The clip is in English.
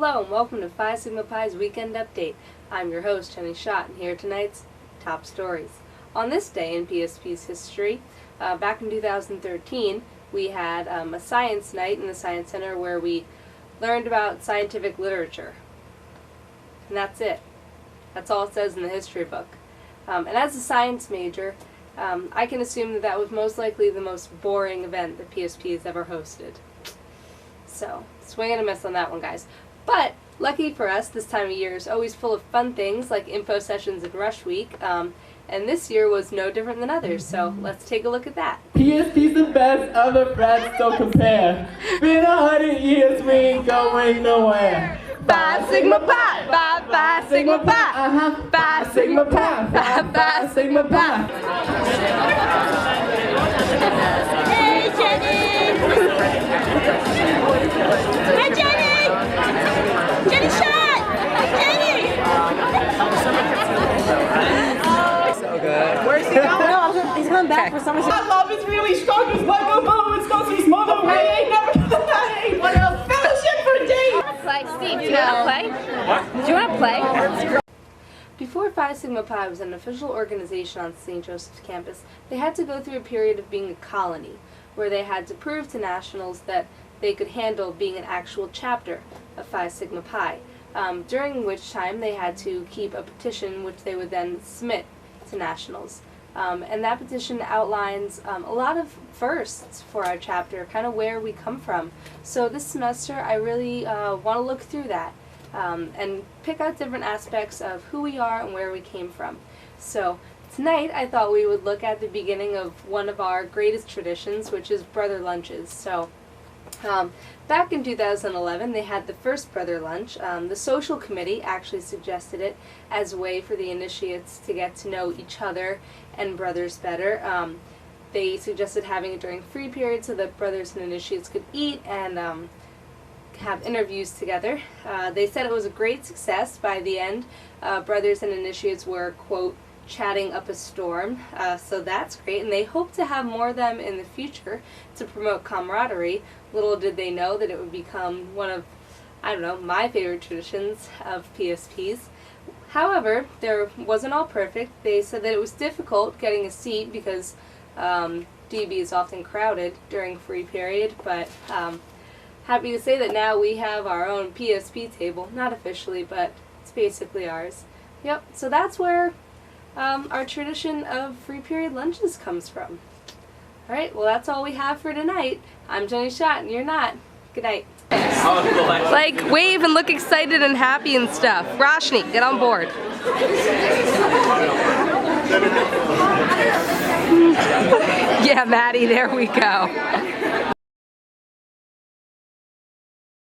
Hello and welcome to Phi Sigma Pi's Weekend Update. I'm your host, Jenny Schott, and here are tonight's top stories. On this day in PSP's history, back in 2013, we had a science night in the Science Center where we learned about scientific literature. And that's it. That's all it says in the history book. And as a science major, I can assume that was most likely the most boring event that PSP has ever hosted. So, swing and a miss on that one, guys. But, lucky for us, this time of year is always full of fun things like info sessions and Rush Week, and this year was no different than others, so let's take a look at that. PSP's the best, other frats don't compare. Been 100 years, we ain't going nowhere. Phi Sigma Pi, Phi Sigma Pi, Phi Sigma Pi, Phi Sigma Pi. Hey, Jenny! Hi, Jenny! Jenny Schott! Jenny! So good. Where's he going? No, he's coming back for summer. My love is really strong, it's like a bow, it's cause he's mother. We ain't never played. What else? Fellowship for D! Steve, do you want to play? What? Do you want to play? Before Phi Sigma Pi was an official organization on St. Joseph's campus, they had to go through a period of being a colony, where they had to prove to nationals that they could handle being an actual chapter of Phi Sigma Pi, during which time they had to keep a petition which they would then submit to nationals. And that petition outlines a lot of firsts for our chapter, kind of where we come from. So this semester I really want to look through that and pick out different aspects of who we are and where we came from. So tonight I thought we would look at the beginning of one of our greatest traditions, which is brother lunches. So back in 2011 they had the first brother lunch. The social committee actually suggested it as a way for the initiates to get to know each other and brothers better. They suggested having it during free period so that brothers and initiates could eat and have interviews together. They said it was a great success. By the end, brothers and initiates were, quote, chatting up a storm, so that's great, and they hope to have more of them in the future to promote camaraderie. Little did they know that it would become one of, I don't know, my favorite traditions of PSP's. However, there wasn't all perfect. They said that it was difficult getting a seat because DB is often crowded during free period, but happy to say that now we have our own PSP table, not officially, but it's basically ours. Yep, so that's where our tradition of free period lunches comes from. Alright, well that's all we have for tonight. I'm Jenny Schott and you're not. Good night. Like, wave and look excited and happy and stuff. Roshni, get on board. Yeah, Maddie, there we go.